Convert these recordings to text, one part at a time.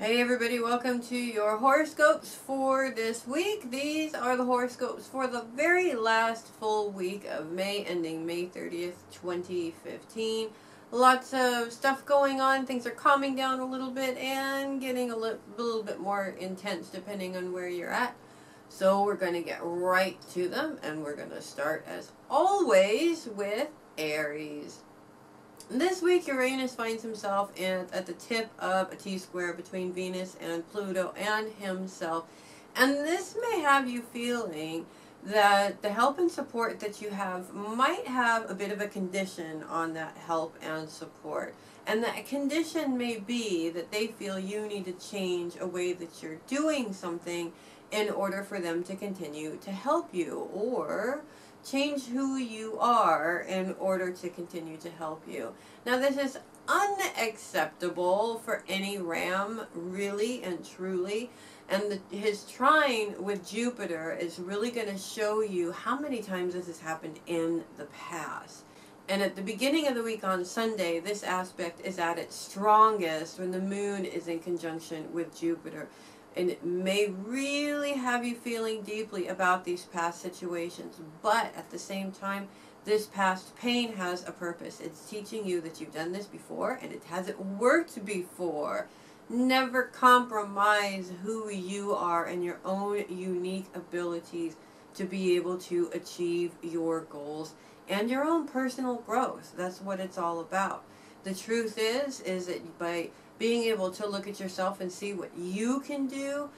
Hey everybody, welcome to your horoscopes for this week. These are the horoscopes for the very last full week of May, ending May 30th, 2015. Lots of stuff going on. Things are calming down a little bit and getting a little bit more intense depending on where you're at. So we're going to get right to them, and we're going to start as always with Aries. This week, Uranus finds himself at the tip of a T-square between Venus and Pluto and himself. And this may have you feeling that the help and support that you have might have a bit of a condition on that help and support. And that condition may be that they feel you need to change a way that you're doing something in order for them to continue to help you, or change who you are in order to continue to help you. Now, this is unacceptable for any Ram, really and truly. And his trine with Jupiter is really going to show you how many times this has happened in the past. And at the beginning of the week on Sunday, this aspect is at its strongest when the moon is in conjunction with Jupiter. And it may really have you feeling deeply about these past situations. But at the same time, this past pain has a purpose. It's teaching you that you've done this before and it hasn't worked before. Never compromise who you are and your own unique abilities to be able to achieve your goals and your own personal growth. That's what it's all about. The truth is that by being able to look at yourself and see what you can do,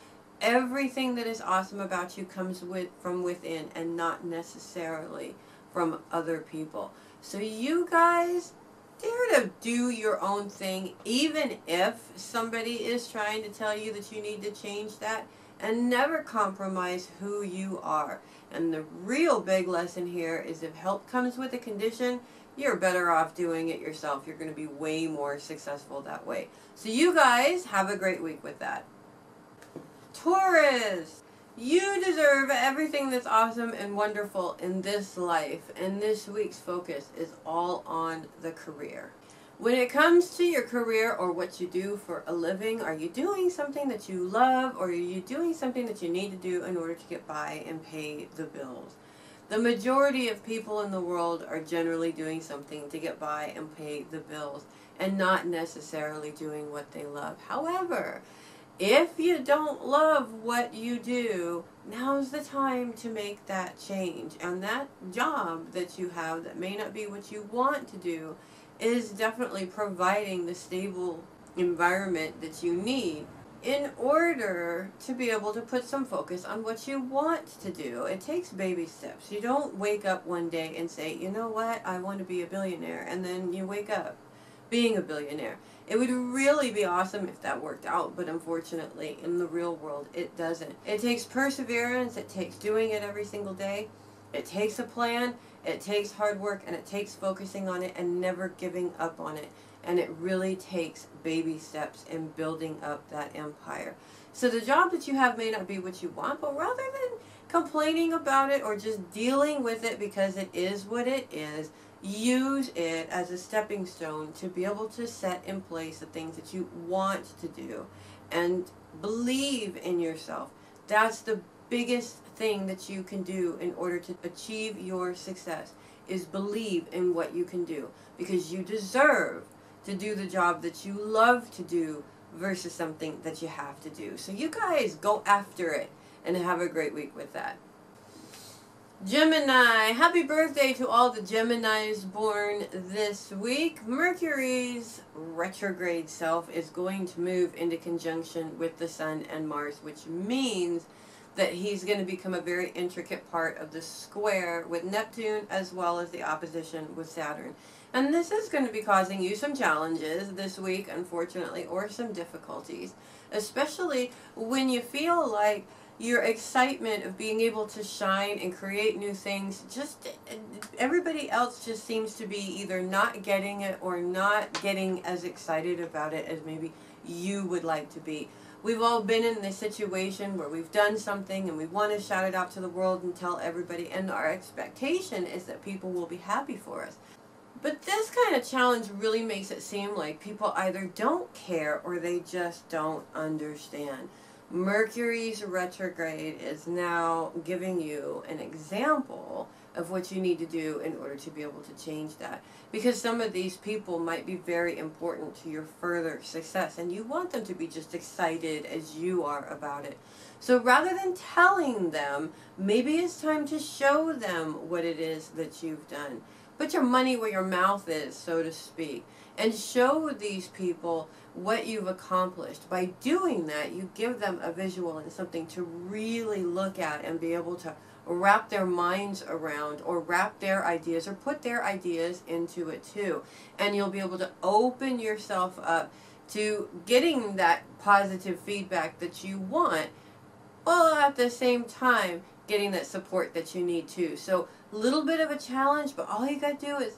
everything that is awesome about you comes from within and not necessarily from other people. So you guys, dare to do your own thing, even if somebody is trying to tell you that you need to change that, and never compromise who you are. And the real big lesson here is if help comes with a condition, you're better off doing it yourself. You're going to be way more successful that way. So you guys have a great week with that. Taurus, you deserve everything that's awesome and wonderful in this life. And this week's focus is all on the career. When it comes to your career or what you do for a living, are you doing something that you love, or are you doing something that you need to do in order to get by and pay the bills? The majority of people in the world are generally doing something to get by and pay the bills and not necessarily doing what they love. However, if you don't love what you do, now's the time to make that change. And that job that you have that may not be what you want to do is definitely providing the stable environment that you need in order to be able to put some focus on what you want to do. It takes baby steps. You don't wake up one day and say, you know what, I want to be a billionaire, and then you wake up being a billionaire. It would really be awesome if that worked out, but unfortunately in the real world it doesn't. It takes perseverance, it takes doing it every single day, it takes a plan, it takes hard work, and it takes focusing on it and never giving up on it. And it really takes baby steps in building up that empire. So the job that you have may not be what you want, but rather than complaining about it or just dealing with it because it is what it is, use it as a stepping stone to be able to set in place the things that you want to do. And believe in yourself. That's the biggest thing that you can do in order to achieve your success, is believe in what you can do. Because you deserve to do the job that you love to do versus something that you have to do. So you guys go after it and have a great week with that. Gemini, happy birthday to all the Geminis born this week. Mercury's retrograde self is going to move into conjunction with the Sun and Mars, which means that he's going to become a very intricate part of the square with Neptune, as well as the opposition with Saturn. And this is going to be causing you some challenges this week, unfortunately, or some difficulties, especially when you feel like your excitement of being able to shine and create new things, just everybody else just seems to be either not getting it or not getting as excited about it as maybe you would like to be. We've all been in this situation where we've done something and we want to shout it out to the world and tell everybody, and our expectation is that people will be happy for us. But this kind of challenge really makes it seem like people either don't care or they just don't understand. Mercury's retrograde is now giving you an example of what you need to do in order to be able to change that. Because some of these people might be very important to your further success, and you want them to be just excited as you are about it. So rather than telling them, maybe it's time to show them what it is that you've done. Put your money where your mouth is, so to speak, and show these people what you've accomplished. By doing that, you give them a visual and something to really look at and be able to wrap their minds around, or wrap their ideas or put their ideas into it too. And you'll be able to open yourself up to getting that positive feedback that you want, while at the same time getting that support that you need too. So a little bit of a challenge, but all you got to do is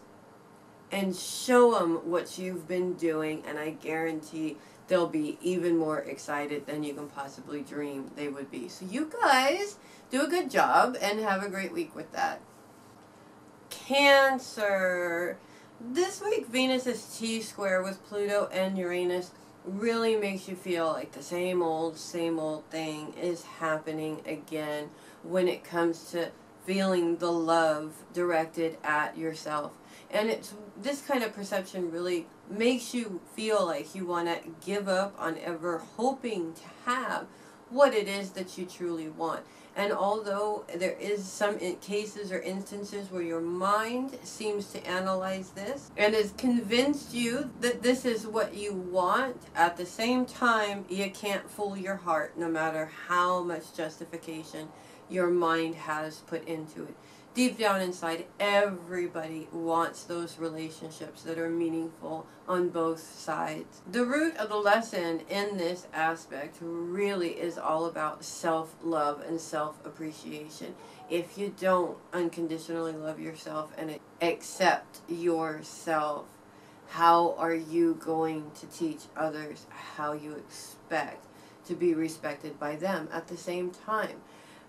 and show them what you've been doing, and I guarantee they'll be even more excited than you can possibly dream they would be. So you guys do a good job and have a great week with that. Cancer. This week Venus's T-square with Pluto and Uranus really makes you feel like the same old thing is happening again when it comes to feeling the love directed at yourself. And it's this kind of perception really makes you feel like you want to give up on ever hoping to have what it is that you truly want. And although there is some cases or instances where your mind seems to analyze this and has convinced you that this is what you want, at the same time, you can't fool your heart no matter how much justification your mind has put into it. Deep down inside, everybody wants those relationships that are meaningful on both sides. The root of the lesson in this aspect really is all about self-love and self-appreciation. If you don't unconditionally love yourself and accept yourself, how are you going to teach others how you expect to be respected by them at the same time?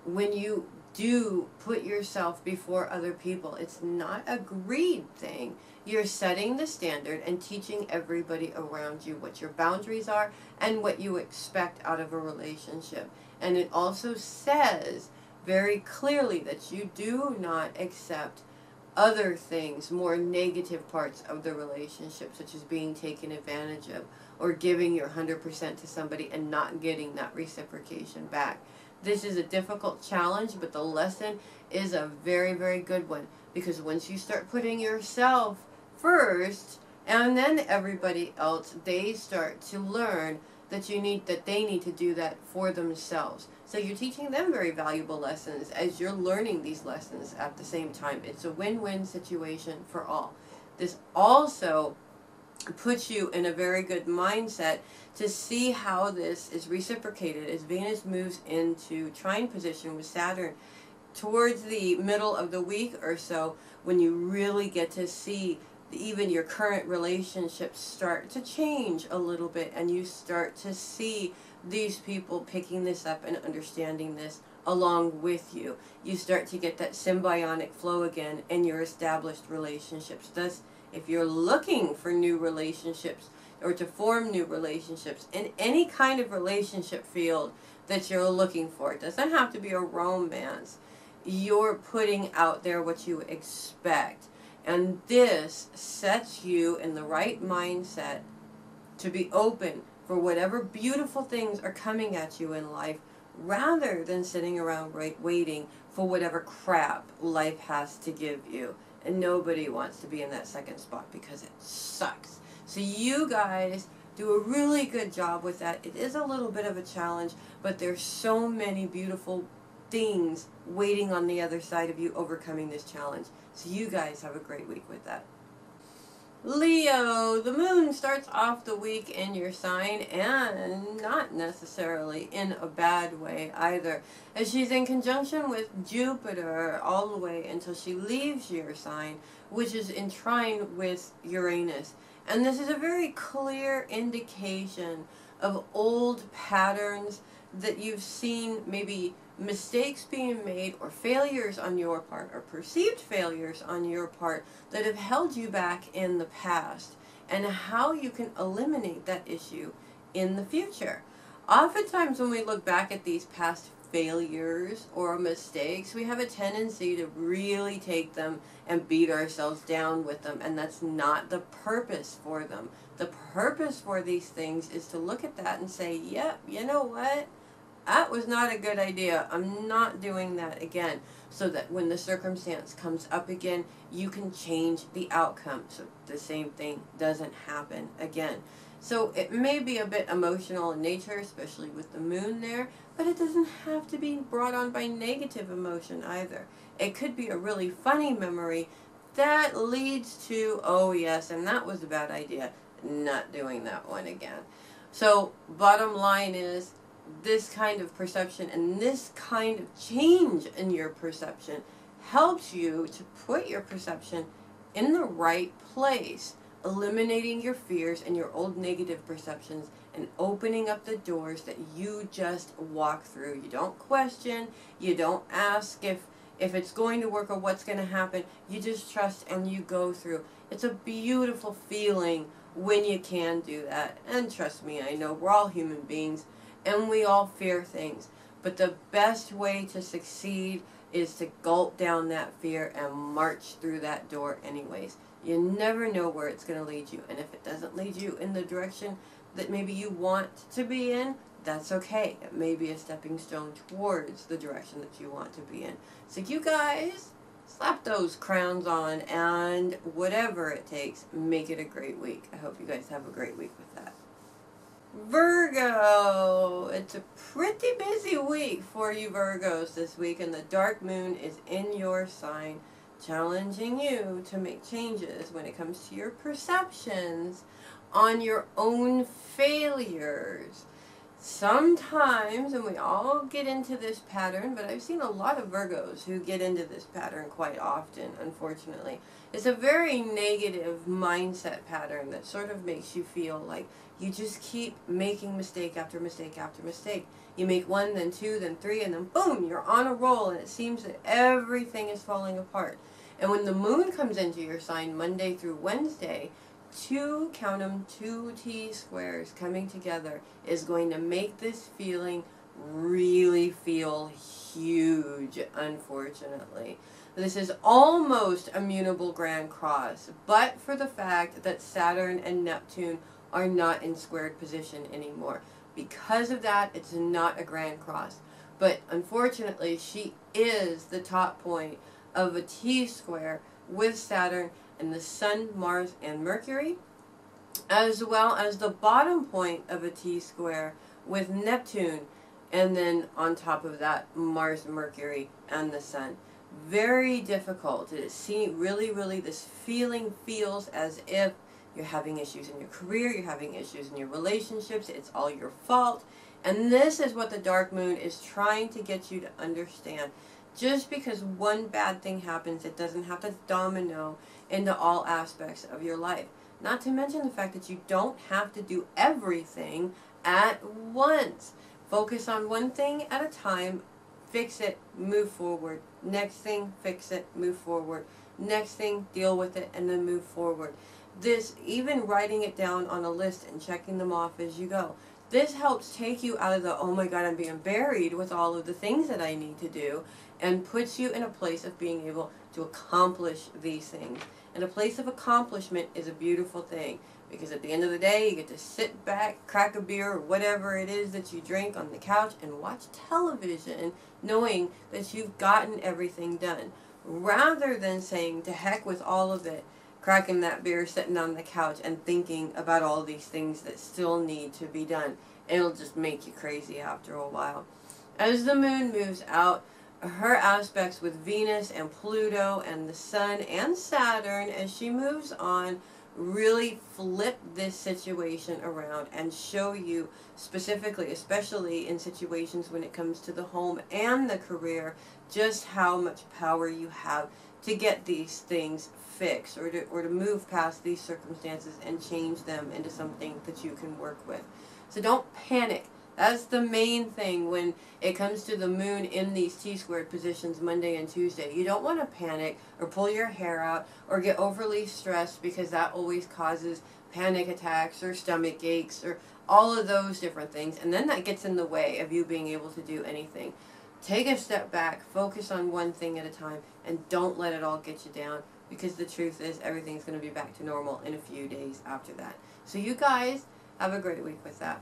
When you do put yourself before other people, it's not a greed thing. You're setting the standard and teaching everybody around you what your boundaries are and what you expect out of a relationship. And it also says very clearly that you do not accept other things, more negative parts of the relationship, such as being taken advantage of or giving your 100% to somebody and not getting that reciprocation back. This is a difficult challenge, but the lesson is a very, very good one, because once you start putting yourself first and then everybody else, they start to learn that they need to do that for themselves. So you're teaching them very valuable lessons as you're learning these lessons at the same time. It's a win-win situation for all. This also puts you in a very good mindset to see how this is reciprocated as Venus moves into trine position with Saturn towards the middle of the week or so, when you really get to see even your current relationships start to change a little bit, and you start to see these people picking this up and understanding this along with you. You start to get that symbiotic flow again in your established relationships. Thus, if you're looking for new relationships or to form new relationships in any kind of relationship field that you're looking for, it doesn't have to be a romance. You're putting out there what you expect. And this sets you in the right mindset to be open for whatever beautiful things are coming at you in life, rather than sitting around waiting for whatever crap life has to give you. And nobody wants to be in that second spot because it sucks. So you guys do a really good job with that. It is a little bit of a challenge, but there's so many beautiful things waiting on the other side of you overcoming this challenge. So you guys have a great week with that. Leo, the moon starts off the week in your sign, and not necessarily in a bad way either, as she's in conjunction with Jupiter all the way until she leaves your sign, which is in trine with Uranus. And this is a very clear indication of old patterns that you've seen maybe mistakes being made or failures on your part or perceived failures on your part that have held you back in the past, and how you can eliminate that issue in the future. Oftentimes when we look back at these past failures or mistakes, we have a tendency to really take them and beat ourselves down with them, and that's not the purpose for them. The purpose for these things is to look at that and say, yep, you know what? That was not a good idea. I'm not doing that again. So that when the circumstance comes up again, you can change the outcome so the same thing doesn't happen again. So it may be a bit emotional in nature, especially with the moon there, but it doesn't have to be brought on by negative emotion either. It could be a really funny memory that leads to, oh yes, and that was a bad idea, not doing that one again. So bottom line is, this kind of perception and this kind of change in your perception helps you to put your perception in the right place, eliminating your fears and your old negative perceptions and opening up the doors that you just walk through. You don't question, you don't ask if it's going to work or what's going to happen. You just trust and you go through. It's a beautiful feeling when you can do that. And trust me, I know we're all human beings and we all fear things. But the best way to succeed is to gulp down that fear and march through that door anyways. You never know where it's going to lead you. And if it doesn't lead you in the direction that maybe you want to be in, that's okay. It may be a stepping stone towards the direction that you want to be in. So you guys, slap those crowns on, and whatever it takes, make it a great week. I hope you guys have a great week with that. Virgo, it's a pretty busy week for you Virgos this week, and the dark moon is in your sign, challenging you to make changes when it comes to your perceptions on your own failures. Sometimes, and we all get into this pattern, but I've seen a lot of Virgos who get into this pattern quite often, unfortunately. It's a very negative mindset pattern that sort of makes you feel like you just keep making mistake after mistake after mistake. You make one, then two, then three, and then boom, you're on a roll, and it seems that everything is falling apart. And when the moon comes into your sign Monday through Wednesday, count them, 2 T-squares coming together is going to make this feeling really feel huge, unfortunately. This is almost a mutable grand cross, but for the fact that Saturn and Neptune are not in squared position anymore. Because of that, it's not a grand cross. But unfortunately, she is the top point of a T-square with Saturn and the Sun, Mars, and Mercury, as well as the bottom point of a T-square with Neptune, and then on top of that, Mars, Mercury, and the Sun. Very difficult. Really, this feeling feels as if you're having issues in your career, you're having issues in your relationships, it's all your fault. And this is what the dark moon is trying to get you to understand. Just because one bad thing happens, it doesn't have to domino into all aspects of your life. Not to mention the fact that you don't have to do everything at once. Focus on one thing at a time, fix it, move forward. Next thing, fix it, move forward. Next thing, deal with it, and then move forward. This, even writing it down on a list and checking them off as you go, this helps take you out of the, oh my God, I'm being buried with all of the things that I need to do, and puts you in a place of being able to accomplish these things. And a place of accomplishment is a beautiful thing, because at the end of the day, you get to sit back, crack a beer, or whatever it is that you drink on the couch, and watch television, knowing that you've gotten everything done. Rather than saying, to heck with all of it, cracking that beer, sitting on the couch, and thinking about all these things that still need to be done. It'll just make you crazy after a while. As the moon moves out, her aspects with Venus and Pluto and the Sun and Saturn, as she moves on, really flip this situation around and show you specifically, especially in situations when it comes to the home and the career, just how much power you have to get these things fixed, or to move past these circumstances and change them into something that you can work with. So don't panic. That's the main thing when it comes to the moon in these T-squared positions Monday and Tuesday. You don't want to panic or pull your hair out or get overly stressed, because that always causes panic attacks or stomach aches or all of those different things. And then that gets in the way of you being able to do anything. Take a step back, focus on one thing at a time, and don't let it all get you down, because the truth is everything's going to be back to normal in a few days after that. So you guys have a great week with that.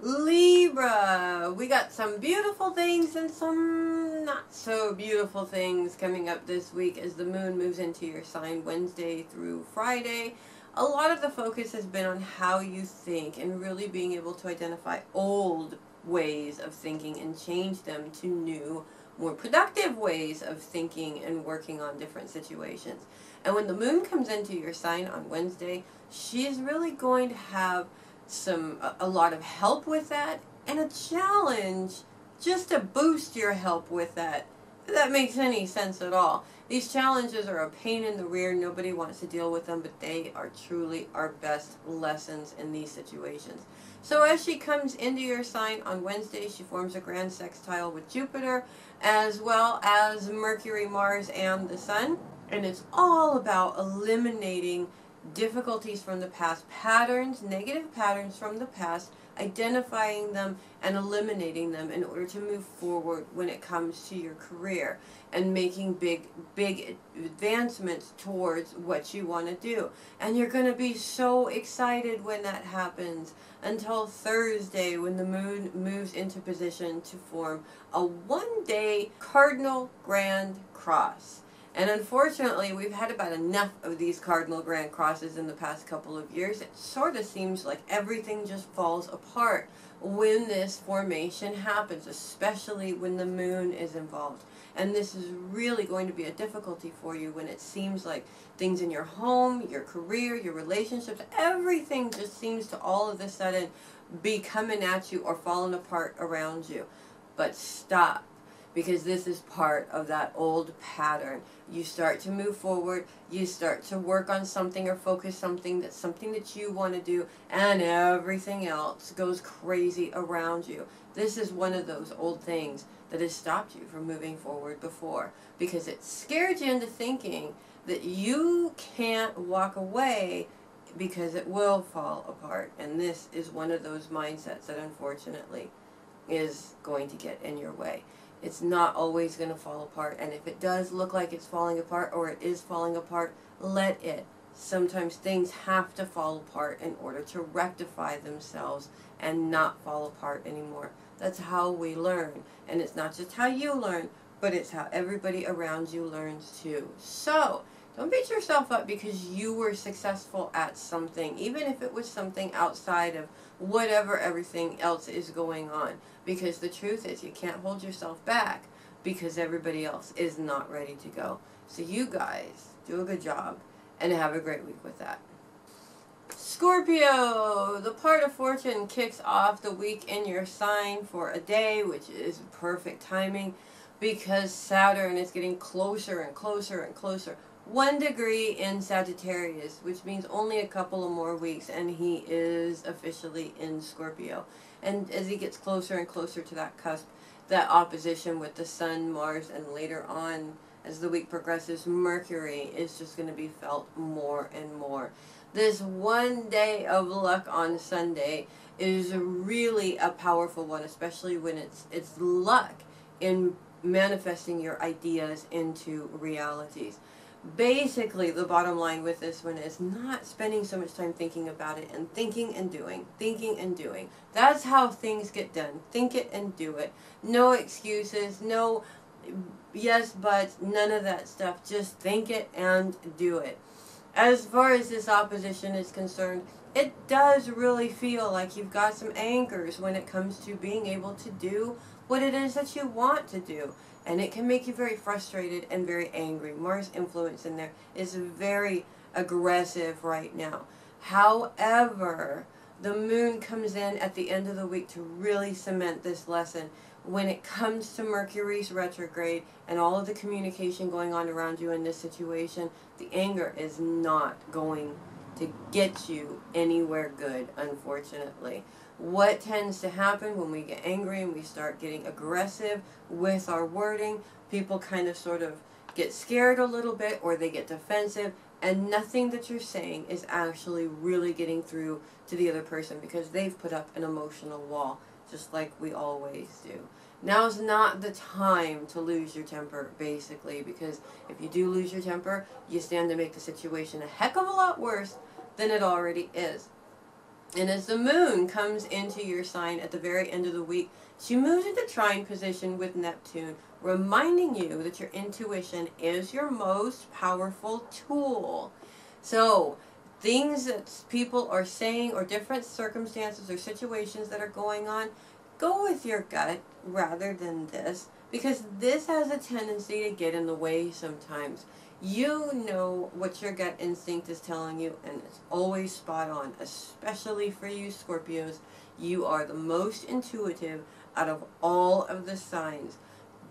Libra, we got some beautiful things and some not so beautiful things coming up this week as the moon moves into your sign Wednesday through Friday. A lot of the focus has been on how you think and really being able to identify old ways of thinking and change them to new, more productive ways of thinking and working on different situations. And when the moon comes into your sign on Wednesday, she's really going to have a lot of help with that, and a challenge just to boost your help with that, if that makes any sense at all. These challenges are a pain in the rear. Nobody wants to deal with them, but they are truly our best lessons in these situations. So as she comes into your sign on Wednesday, she forms a grand sextile with Jupiter, as well as Mercury, Mars, and the Sun. And it's all about eliminating difficulties from the past, patterns, negative patterns from the past, identifying them and eliminating them in order to move forward when it comes to your career and making big advancements towards what you want to do. And you're going to be so excited when that happens until Thursday, when the moon moves into position to form a one-day cardinal grand cross. And unfortunately, we've had about enough of these cardinal grand crosses in the past couple of years. It sort of seems like everything just falls apart when this formation happens, especially when the moon is involved. And this is really going to be a difficulty for you when it seems like things in your home, your career, your relationships, everything just seems to all of a sudden be coming at you or falling apart around you. But stop, because this is part of that old pattern. You start to move forward, you start to work on something or focus something that you want to do, and everything else goes crazy around you. This is one of those old things that has stopped you from moving forward before, because it scared you into thinking that you can't walk away because it will fall apart. And this is one of those mindsets that unfortunately is going to get in your way. It's not always going to fall apart, and if it does look like it's falling apart or it is falling apart, let it. Sometimes things have to fall apart in order to rectify themselves and not fall apart anymore. That's how we learn, and it's not just how you learn, but it's how everybody around you learns too. So don't beat yourself up because you were successful at something, even if it was something outside of whatever everything else is going on. Because the truth is, you can't hold yourself back because everybody else is not ready to go. So you guys do a good job and have a great week with that. Scorpio, the part of fortune kicks off the week in your sign for a day, which is perfect timing because Saturn is getting closer and closer and closer. 1 degree in Sagittarius, which means only a couple of more weeks, and he is officially in Scorpio. And as he gets closer and closer to that cusp, that opposition with the Sun, Mars, and later on, as the week progresses, Mercury is just going to be felt more and more. This 1 day of luck on Sunday is really a powerful one, especially when it's luck in manifesting your ideas into realities. Basically, the bottom line with this one is not spending so much time thinking about it and thinking and doing, thinking and doing. That's how things get done. Think it and do it. No excuses, no yes buts, none of that stuff. Just think it and do it. As far as this opposition is concerned, it does really feel like you've got some anchors when it comes to being able to do what it is that you want to do. And it can make you very frustrated and very angry. Mars' influence in there is very aggressive right now. However, the moon comes in at the end of the week to really cement this lesson. When it comes to Mercury's retrograde and all of the communication going on around you in this situation, the anger is not going to get you anywhere good, unfortunately. What tends to happen when we get angry and we start getting aggressive with our wording? People kind of sort of get scared a little bit, or they get defensive, and nothing that you're saying is actually really getting through to the other person because they've put up an emotional wall, just like we always do. Now's not the time to lose your temper, basically, because if you do lose your temper, you stand to make the situation a heck of a lot worse than it already is. And as the moon comes into your sign at the very end of the week, she moves into trine position with Neptune, reminding you that your intuition is your most powerful tool. So, things that people are saying, or different circumstances or situations that are going on, go with your gut rather than this, because this has a tendency to get in the way sometimes. You know what your gut instinct is telling you, and it's always spot on, especially for you Scorpios. You are the most intuitive out of all of the signs.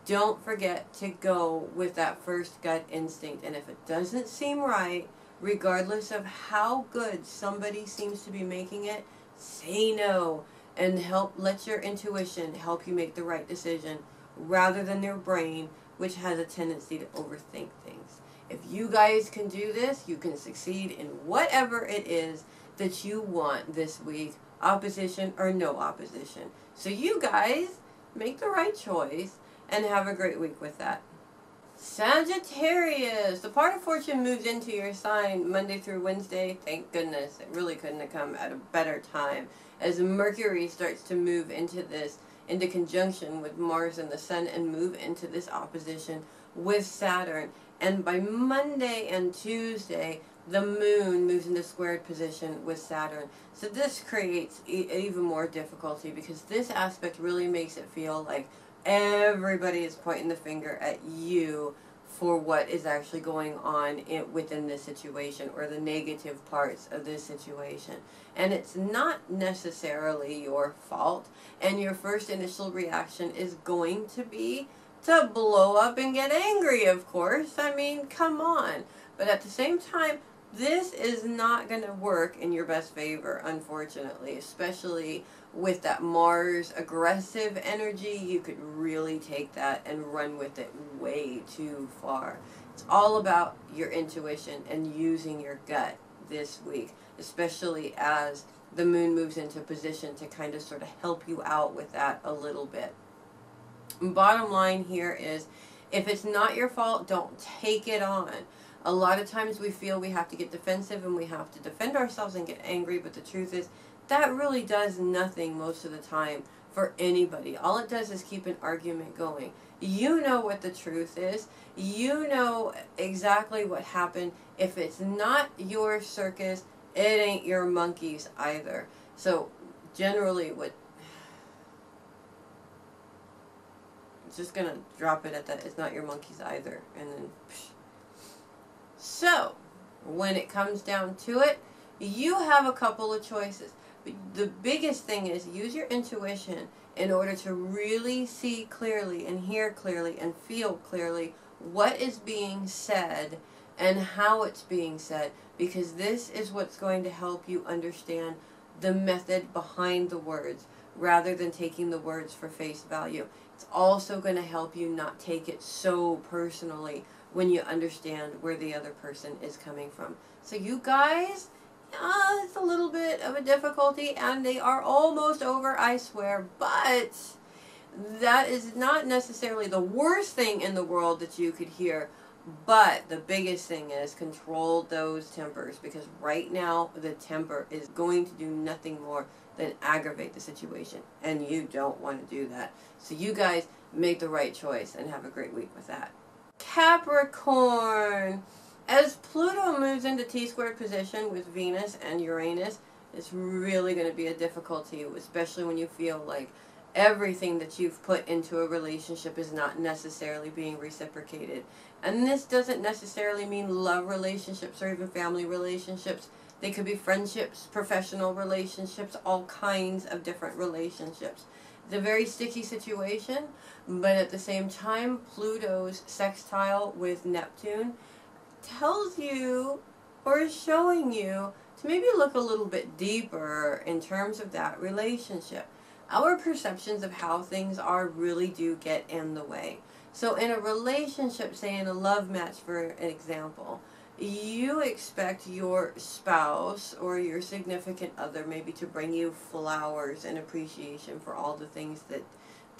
Don't forget to go with that first gut instinct, and if it doesn't seem right, regardless of how good somebody seems to be making it, say no and let your intuition help you make the right decision rather than your brain, which has a tendency to overthink things. If you guys can do this, you can succeed in whatever it is that you want this week, opposition or no opposition. So you guys make the right choice and have a great week with that. Sagittarius, the part of fortune moves into your sign Monday through Wednesday. Thank goodness. It really couldn't have come at a better time, as Mercury starts to move into conjunction with Mars and the Sun, and move into this opposition with Saturn. And by Monday and Tuesday, the moon moves into squared position with Saturn. So this creates even more difficulty, because this aspect really makes it feel like everybody is pointing the finger at you for what is actually going on within this situation, or the negative parts of this situation. And it's not necessarily your fault, and your first initial reaction is going to be to blow up and get angry, of course. I mean, come on. But at the same time, this is not going to work in your best favor, unfortunately, especially with that Mars aggressive energy. You could really take that and run with it way too far. It's all about your intuition and using your gut this week, especially as the moon moves into position to kind of sort of help you out with that a little bit. Bottom line here is, if it's not your fault, don't take it on. A lot of times we feel we have to get defensive and we have to defend ourselves and get angry, but the truth is that really does nothing most of the time for anybody. All it does is keep an argument going. You know what the truth is. You know exactly what happened. If it's not your circus, it ain't your monkeys either. So generally just gonna drop it at that. It's not your monkeys either, and then so when it comes down to it, you have a couple of choices. But the biggest thing is, use your intuition in order to really see clearly and hear clearly and feel clearly what is being said and how it's being said, because this is what's going to help you understand the method behind the words rather than taking the words for face value. It's also going to help you not take it so personally when you understand where the other person is coming from. So you guys, it's a little bit of a difficulty, and they are almost over, I swear, but that is not necessarily the worst thing in the world that you could hear. But the biggest thing is, control those tempers, because right now the temper is going to do nothing more than aggravate the situation, and you don't want to do that. So you guys make the right choice and have a great week with that. Capricorn, as Pluto moves into T-squared position with Venus and Uranus, it's really going to be a difficulty, especially when you feel like everything that you've put into a relationship is not necessarily being reciprocated. And this doesn't necessarily mean love relationships or even family relationships. They could be friendships, professional relationships, all kinds of different relationships. It's a very sticky situation, but at the same time, Pluto's sextile with Neptune tells you, or is showing you, to maybe look a little bit deeper in terms of that relationship. Our perceptions of how things are really do get in the way. So in a relationship, say in a love match for an example, you expect your spouse or your significant other maybe to bring you flowers and appreciation for all the things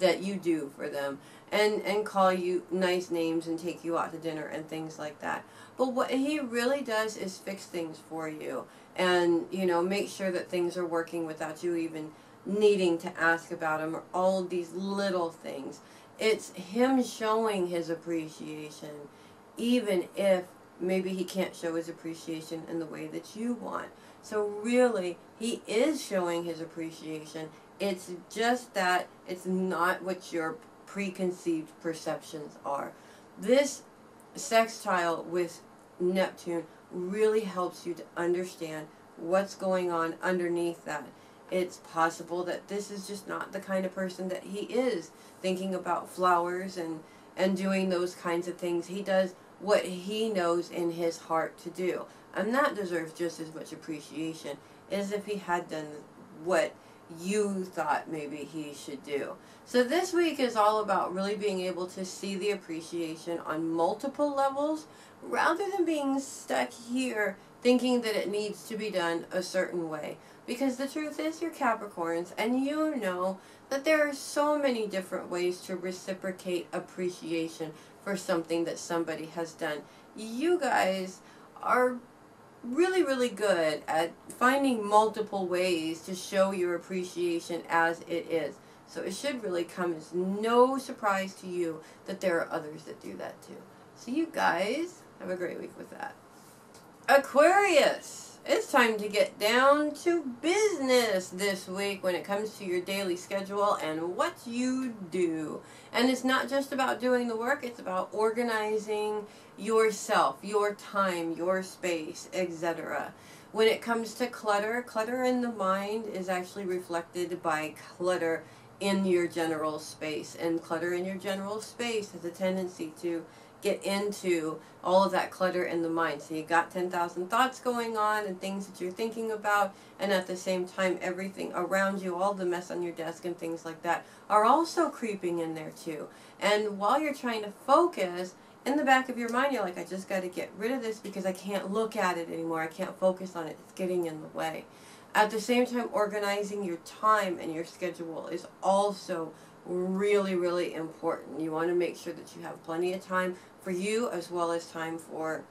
that you do for them, and call you nice names and take you out to dinner and things like that. But what he really does is fix things for you and, you know, make sure that things are working without you even needing to ask about them, or all these little things. It's him showing his appreciation, even if maybe he can't show his appreciation in the way that you want. So really, he is showing his appreciation. It's just that it's not what your preconceived perceptions are. This sextile with Neptune really helps you to understand what's going on underneath that. It's possible that this is just not the kind of person that he is, thinking about flowers and doing those kinds of things. He does what he knows in his heart to do. And that deserves just as much appreciation as if he had done what you thought maybe he should do. So this week is all about really being able to see the appreciation on multiple levels, rather than being stuck here thinking that it needs to be done a certain way. Because the truth is, you're Capricorns, and you know that there are so many different ways to reciprocate appreciation for something that somebody has done. You guys are really, really good at finding multiple ways to show your appreciation as it is. So it should really come as no surprise to you that there are others that do that too. So you guys have a great week with that. Aquarius! It's time to get down to business this week when it comes to your daily schedule and what you do. And it's not just about doing the work, it's about organizing yourself, your time, your space, etc. When it comes to clutter, clutter in the mind is actually reflected by clutter in your general space. And clutter in your general space has a tendency to get into all of that clutter in the mind. So you got 10,000 thoughts going on and things that you're thinking about, and at the same time everything around you, all the mess on your desk and things like that, are also creeping in there too. And while you're trying to focus, in the back of your mind you're like, I just got to get rid of this because I can't look at it anymore, I can't focus on it, it's getting in the way. At the same time, organizing your time and your schedule is also really, really important. You want to make sure that you have plenty of time for you, as well as time for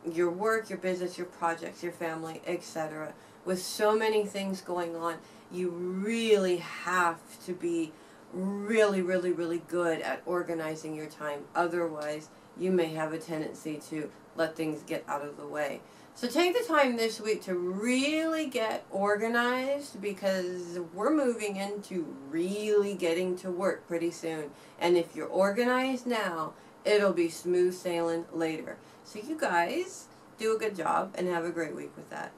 your work, your business, your projects, your family, etc. With so many things going on, you really have to be really, really, really good at organizing your time. Otherwise, you may have a tendency to let things get out of the way. So take the time this week to really get organized, because we're moving into really getting to work pretty soon. And if you're organized now, it'll be smooth sailing later. So you guys do a good job and have a great week with that.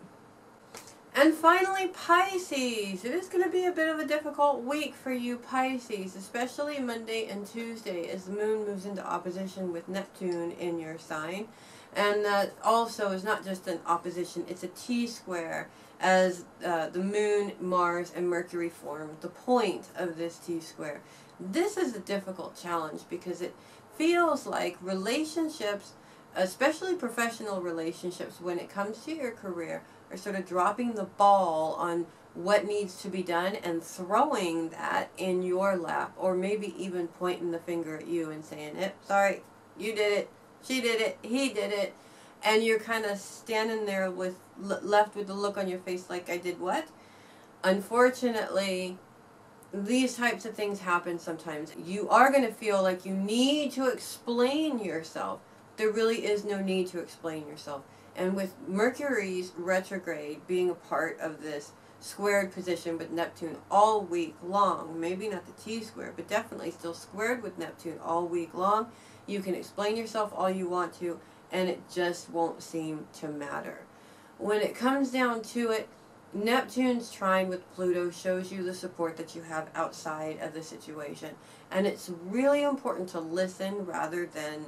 And finally, Pisces. It is going to be a bit of a difficult week for you Pisces, especially Monday and Tuesday as the moon moves into opposition with Neptune in your sign. And that also is not just an opposition, it's a T-square as the moon, Mars, and Mercury form the point of this T-square. This is a difficult challenge because it feels like relationships, especially professional relationships, when it comes to your career, are sort of dropping the ball on what needs to be done and throwing that in your lap, or maybe even pointing the finger at you and saying, sorry, you did it. She did it, he did it, and you're kind of standing there with left with the look on your face like, I did what? Unfortunately, these types of things happen sometimes. You are going to feel like you need to explain yourself. There really is no need to explain yourself. And with Mercury's retrograde being a part of this squared position with Neptune all week long, maybe not the T-square, but definitely still squared with Neptune all week long, you can explain yourself all you want to, and it just won't seem to matter. When it comes down to it, Neptune's trine with Pluto shows you the support that you have outside of the situation. And it's really important to listen rather than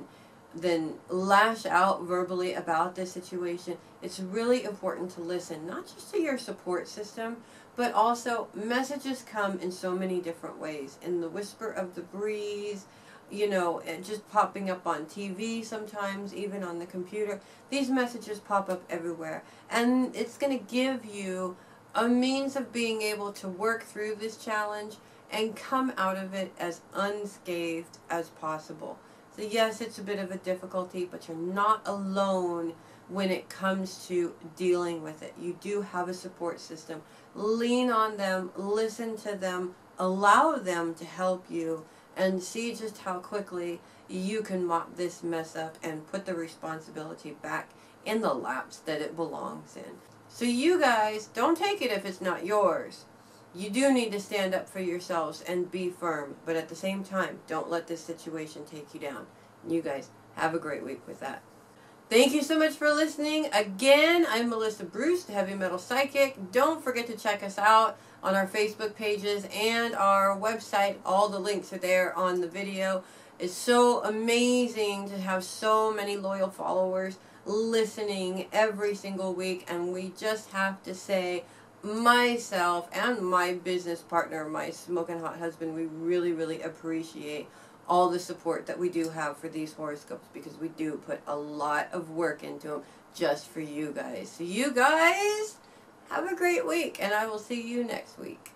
lash out verbally about this situation. It's really important to listen, not just to your support system, but also messages come in so many different ways. In the whisper of the breeze, you know, and just popping up on TV sometimes, even on the computer. These messages pop up everywhere. And it's going to give you a means of being able to work through this challenge and come out of it as unscathed as possible. So yes, it's a bit of a difficulty, but you're not alone when it comes to dealing with it. You do have a support system. Lean on them, listen to them, allow them to help you, and see just how quickly you can mop this mess up and put the responsibility back in the laps that it belongs in. So you guys, don't take it if it's not yours. You do need to stand up for yourselves and be firm, but at the same time, don't let this situation take you down. You guys, have a great week with that. Thank you so much for listening. Again, I'm Melissa Bruce, the Heavy Metal Psychic. Don't forget to check us out on our Facebook pages and our website. All the links are there on the video. It's so amazing to have so many loyal followers listening every single week, and we just have to say, myself and my business partner, my smoking hot husband, we really, really appreciate all the support that we do have for these horoscopes, because we do put a lot of work into them just for you guys. So you guys, have a great week, and I will see you next week.